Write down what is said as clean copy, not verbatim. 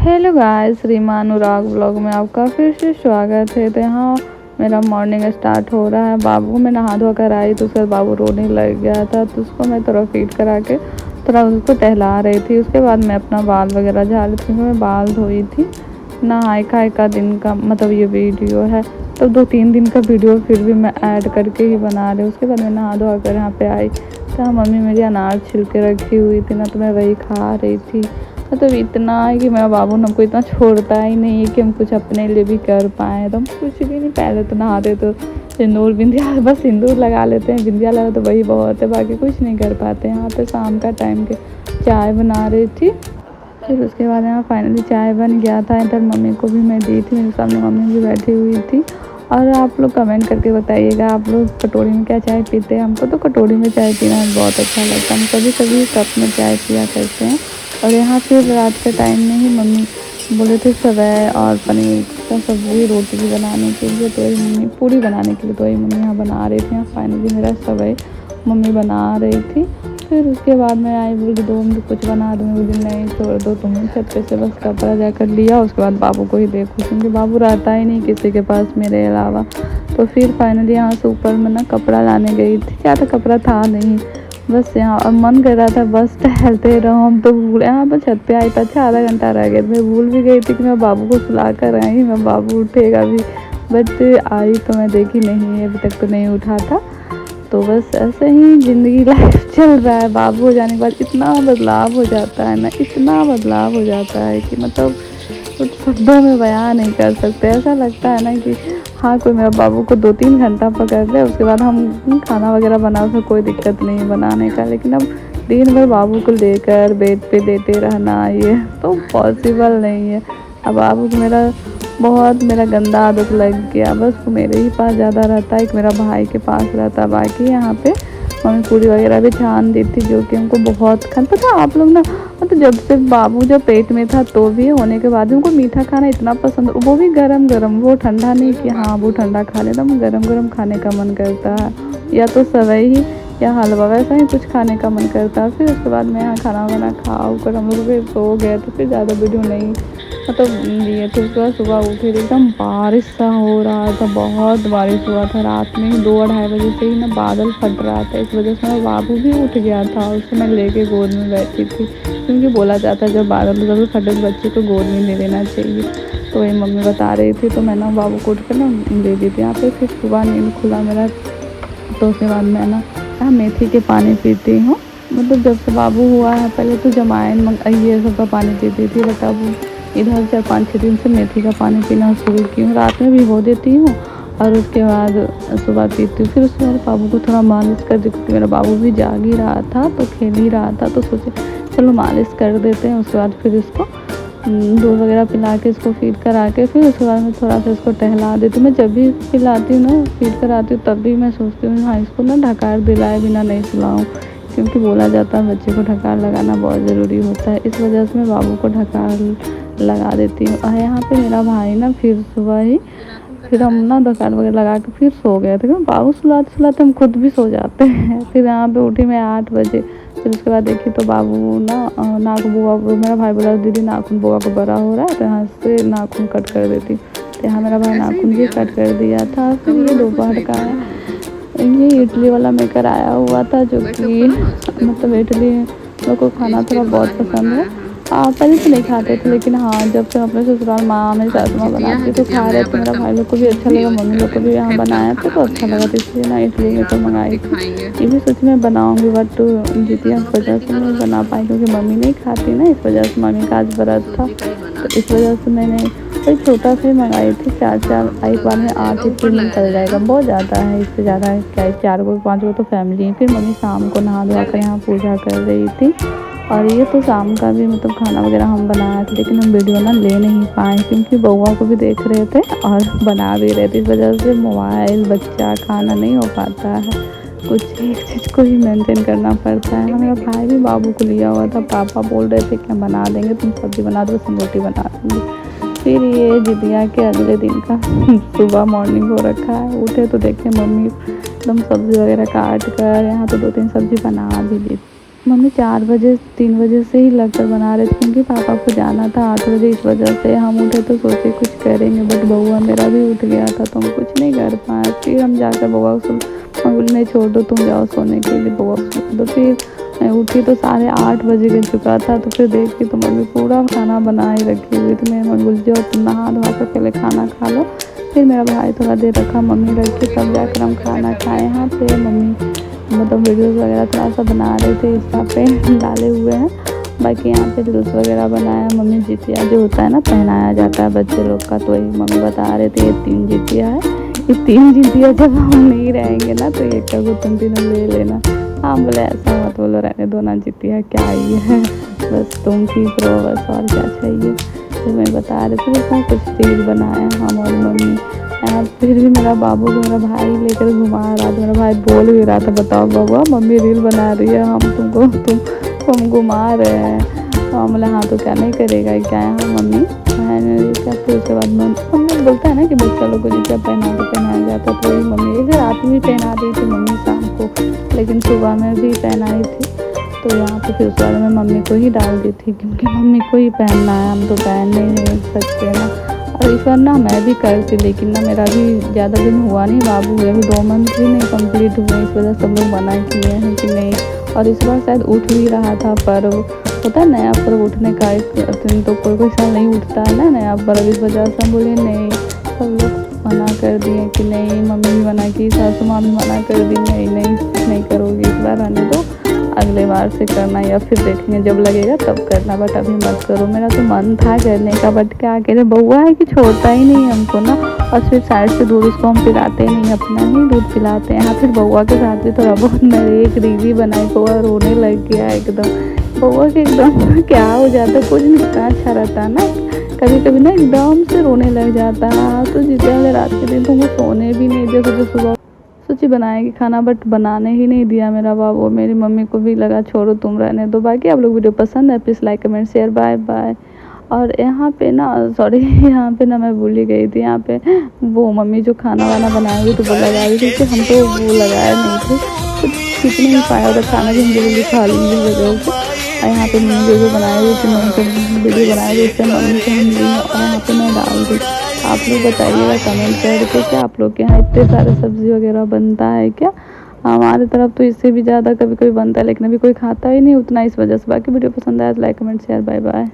Hello guys, Reema अनुराग blog में आपका फिर से स्वागत है। तो यहाँ मेरा मॉर्निंग स्टार्ट हो रहा है। बाबू को मैं नहा धो कर आई तो उसके बाद बाबू रोने लग गया था, तो उसको मैं थोड़ा फीड करा के थोड़ा उसको टहला रही थी। उसके बाद मैं अपना बाल वगैरह झाड़ रही थी, मैं बाल धोई थी। नहाए खाए का दिन का मतलब ये वीडियो है, तो 2-3 दिन का वीडियो फिर भी मैं ऐड करके ही बना रही हूँ। उसके बाद मैं नहा धो कर यहाँ पे आई तो मम्मी मेरी अनार छिल के रखी हुई थी ना, तो मैं वही खा रही थी। मतलब इतना है कि मेरा बाबू हमको इतना छोड़ता ही नहीं है कि हम कुछ अपने लिए भी कर पाएँ। तो हम कुछ भी नहीं, पहले तो नहाते तो सिंदूर बिंदिया बस सिंदूर लगा लेते हैं, बिंदिया लगा तो वही बहुत है, बाकी कुछ नहीं कर पाते। यहाँ पे शाम का टाइम के चाय बना रही थी। फिर उसके बाद यहाँ फाइनली चाय बन गया था। इधर मम्मी को भी मैं दी थी, मेरे सामने मम्मी भी बैठी हुई थी। और आप लोग कमेंट करके बताइएगा आप लोग कटोरी में क्या चाय पीते हैं। हमको तो कटोरी में चाय पीना बहुत अच्छा लगता है, हम कभी कभी कप में चाय पिया करते हैं। और यहाँ फिर रात के टाइम में ही मम्मी बोले थे सेवई और पनीर का सब्ज़ी रोटी भी बनाने के लिए, तो वही मम्मी पूरी बनाने के लिए तो वही मम्मी यहाँ बना रही थी। यहाँ फाइनली मेरा सेवई मम्मी बना रही थी। फिर उसके बाद मैं आई, बोली 2 मिनट कुछ बना दूँ। बोली नहीं छोड़ दो, तुम छत पे से बस कपड़ा जाकर लिया। उसके बाद बाबू को ही देखो, क्योंकि बाबू रहता ही नहीं किसी के पास मेरे अलावा। तो फिर फाइनली यहाँ से ऊपर में ना कपड़ा लाने गई थी, ज़्यादा कपड़ा था नहीं, बस यहाँ और मन कर रहा था बस टहलते रहो। हम तो भूल, यहाँ पर छत पे आई था, अच्छा आधा घंटा रह गया। मैं भूल भी गई थी कि मैं बाबू को सुला कर आई, मैं बाबू उठेगा भी, बट आई तो मैं देखी नहीं, अभी तक तो नहीं उठा था। तो बस ऐसे ही ज़िंदगी लाइफ चल रहा है। बाबू हो जाने के बाद इतना बदलाव हो जाता है ना, इतना बदलाव हो जाता है कि मतलब कुछ शब्दों में बयां नहीं कर सकते। ऐसा लगता है ना कि हाँ, कोई मेरा बाबू को 2-3 घंटा पकड़ ले, उसके बाद हम खाना वगैरह बनाओ तो कोई दिक्कत नहीं है बनाने का। लेकिन अब दिन भर बाबू को लेकर बेड पे देते रहना, ये तो पॉसिबल नहीं है। अब बाबू को मेरा गंदा आदत लग गया। बस वो मेरे ही पास ज़्यादा रहता है, एक मेरा भाई के पास रहता है। बाकी यहाँ पे मम्मी पूरी वगैरह भी छान देती, जो कि हमको बहुत पता है। आप लोग ना मतलब जब से बाबू जब पेट में था तो भी होने के बाद हमको मीठा खाना इतना पसंद, वो भी गरम गरम, वो ठंडा नहीं कि हाँ वो ठंडा खा लेता, गरम गरम खाने का मन करता है, या तो सेवई ही या हलवा, वैसा ही कुछ खाने का मन करता है। फिर उसके बाद मैं यहाँ खाना वाना खाओ कर हम लोग फिर सो गए, तो फिर ज़्यादा वीडियो नहीं मतलब लिए थे। उसके बाद सुबह उठे एकदम बारिश सा हो रहा था, बहुत बारिश हुआ था रात में 2-2:30 बजे से ही ना बादल फट रहा था। इस वजह से मेरा बाबू भी उठ गया था, उसको मैं लेके गोद में बैठी थी, क्योंकि बोला जाता है जब बादल फटे तो बच्चे को गोद में ले लेना चाहिए। तो वही मम्मी बता रही थी, तो मैं ना बाबू को उठ कर ना ले दी थी यहाँ पे। फिर सुबह नींद खुला मेरा, तो उसके बाद मैं ना मेथी के पानी पीती हूँ। मतलब जब से बाबू हुआ है, पहले तो जमाइन ये सब का पानी पीती थी, बट अब इधर 4-5-6 दिन से मेथी का पानी पीना शुरू की हूँ। रात में भिगो देती हूँ और उसके बाद सुबह पीती हूँ। फिर उसके बाद बाबू को थोड़ा मालिश कर दी, क्योंकि मेरा बाबू भी जाग ही रहा था, तो खेल ही रहा था, तो सोचे चलो मालिश कर देते हैं। उसके बाद फिर इसको दूध वगैरह पिला के इसको फीड करा के फिर उसके बाद मैं थोड़ा सा इसको टहला देती हूँ। मैं जब भी पिलाती हूँ ना, फीड कराती हूँ, तब भी मैं सोचती हूँ हाँ इसको ना ढकार दिलाए बिना नहीं सुलाऊँ, क्योंकि बोला जाता है बच्चे को ढकार लगाना बहुत ज़रूरी होता है। इस वजह से मैं बाबू को ढकार लगा देती हूँ। और यहाँ पे मेरा भाई ना फिर सुबह ही फिर हम ना ढकार वगैरह लगा के फिर सो गए थे, क्योंकि बाबू सुलाते सुलाते हम खुद भी सो जाते हैं। फिर यहाँ पे उठी मैं 8 बजे। फिर उसके बाद देखी तो बाबू ना नाखून बुआ, मेरा भाई बोला दीदी नाखून बुआ को बड़ा हो रहा है, तो यहाँ से नाखून कट कर देती। तो यहाँ मेरा भाई नाखून भी कट कर दिया था। फिर ये दोपहर का ये इडली वाला मेकर आया हुआ था, जो कि मतलब इडली लोग को खाना थोड़ा बहुत पसंद है। पहले तो नहीं खाते थे, लेकिन हाँ जब से अपने ससुराल माँ मेरी सासू माँ बनाती तो खा रहे थे। मेरा भाई लोग को भी अच्छा लगा, मम्मी लोग को भी यहाँ बनाया था तो अच्छा लगा, तो इसलिए ना इडली मेकर मंगाई थी। ये भी सोच मैं बनाऊँगी, बट जितिया की वजह से नहीं बना पाई, क्योंकि मम्मी नहीं खाती ना, इस वजह से मम्मी का आज व्रत था, तो इस वजह से मैंने कोई छोटा सा ही मंगाई थी। 4 एक बार में 8 इडली निकल जाएगा, बहुत ज़्यादा है, इससे ज़्यादा क्या 4-5 तो फैमिली है। फिर मम्मी शाम को नहा धोआ कर यहाँ पूजा कर रही थी। और ये तो शाम का भी मतलब खाना वगैरह हम बनाए थे, लेकिन हम वीडियो ना ले नहीं पाए, क्योंकि बउआ को भी देख रहे थे और बना भी रहे थे। इस वजह से मोबाइल बच्चा खाना नहीं हो पाता है, कुछ एक चीज़ को ही मेंटेन करना पड़ता है। मेरा भाई भी बाबू को लिया हुआ था, पापा बोल रहे थे कि हम बना देंगे, तुम सब्ज़ी बना दो, हम रोटी बना देंगे। फिर ये जिदिया के अगले दिन का सुबह मॉर्निंग हो रखा है। उठे तो देखे मम्मी एकदम सब्ज़ी वगैरह काट कर यहाँ तो 2-3 सब्ज़ी बना भी दी मम्मी 4 बजे 3 बजे से ही लगकर बना रहे थे क्योंकि पापा को जाना था 8 बजे। इस वजह से हम उठे तो सोचे कुछ करेंगे, बट बउआ मेरा भी उठ गया था तो हम कुछ नहीं कर पाए। फिर हम जाकर बउआ को मम्मी बोली नहीं छोड़ दो, तुम जाओ सोने के लिए, बउआ को सोने दो। फिर मैं उठी तो 8:30 बजे गिर चुका था। तो फिर देखी तो मम्मी पूरा खाना बना ही रखी हुई। तो मेरी मम्मी बोली जाओ तुम नहा धोआ कर पहले खाना खा लो। फिर मेरा भाई थोड़ा देर रखा, मम्मी रखी, तब जाकर हम खाना खाए। यहाँ पे मम्मी मतलब वीडियोस वगैरह थोड़ा सा बना रहे थे, इंस्टा पे डाले हुए हैं। बाकी यहाँ पे रील्स वगैरह बनाया। मम्मी जितिया जो होता है ना पहनाया जाता है बच्चे लोग का, तो वही मम्मी बता रहे थे ये 3 जितिया है, ये 3 जितिया जब हम नहीं रहेंगे ना तो ये कहो तुम तीनों ले लेना। हाँ बोले ऐसा मत बोलो, रहने दो ना जितिया, क्या ही है, बस तुम ठीक रहो बस, और क्या चाहिए। फिर मैं बता रहे थे इसमें कुछ रील बनाए हम और मम्मी। फिर भी मेरा बाबू को मेरा भाई लेकर घुमा रहा था। मेरा भाई बोल भी रहा था बताओ बाबा मम्मी रील बना रही है, हम तुम घुमा रहे हैं। तो बोला हाँ तो क्या नहीं करेगा क्या है। हाँ मम्मी मैंने क्या। फिर उसके बाद मम्मी बोलता है ना कि बच्चा लोग को जितना पहनाया जाता, तो वही मम्मी एक रात में भी पहना दी थी मम्मी शाम को, लेकिन सुबह में भी पहनाई थी। तो यहाँ पे फिर उसके बाद में मम्मी को ही डाल दी थी क्योंकि मम्मी को ही पहनना है, हम तो पहन नहीं सकते ना। और इस बार ना मैं भी करती, लेकिन ना मेरा भी ज़्यादा दिन हुआ नहीं, बाबू हुए अभी 2 मंथ भी नहीं कंप्लीट हुए, इस वजह से सब लोग मना किए हैं कि नहीं। और इस बार शायद उठ भी रहा था पर्व, होता है नया पर्व उठने का एक दिन, तो कोई साल नहीं उठता है ना नया पर्व। इस वजह से हम बोले नहीं, सब लोग मना कर दिए कि नहीं, मम्मी भी मना की, सासू माँ भी मना कर दी नहीं करोगी इस बार, रहने दो अगले बार से करना या फिर देखेंगे जब लगेगा तब करना, बट अभी मत करो। मेरा तो मन था करने का, बट क्या करे बउआ है कि छोड़ता ही नहीं हमको ना। और फिर साइड से दूध उसको हम पिलाते नहीं, अपना ही दूध पिलाते हैं। हाँ फिर बउआ के साथ भी थोड़ा बहुत मैंने एक रील बनाई, बउआ रोने लग गया एकदम। बउआ के एकदम क्या हो जाता, कुछ नहीं इतना अच्छा रहता ना, कभी कभी ना एकदम से रोने लग जाता है। तो जितने वाले रात के दिन तुमको सोने भी नहीं दिया, सोचे सुबह सोची बनाएगी खाना, बट बनाने ही नहीं दिया मेरा बाबू। मेरी मम्मी को भी लगा छोड़ो तुम रहने दो। बाकी आप लोग वीडियो पसंद है please like comment share, bye bye. और यहाँ पे ना सॉरी यहाँ पे ना मैं भूल ही गई थी, यहाँ पे वो मम्मी जो खाना वाना बनाई हुई तो वो लगाई थी, क्योंकि हम तो वो लगाया नहीं थे, तो सीख नहीं पाया था खाना भी, हम जल्दी खा लेंगे वजह से। और यहाँ पे मम्मी जो बनाई हुई थी, मम्मी वीडियो बनाई हुई उससे मम्मी से हम ली, और यहाँ पे मैं डाल दी। आप लोग बताइएगा कमेंट करके क्या आप लोग के यहाँ इतने सारे सब्ज़ी वगैरह बनता है क्या। हमारे तरफ तो इससे भी ज़्यादा कभी कभी बनता है, लेकिन अभी कोई खाता ही नहीं उतना, इस वजह से। बाकी वीडियो पसंद आया तो like comment share, bye bye.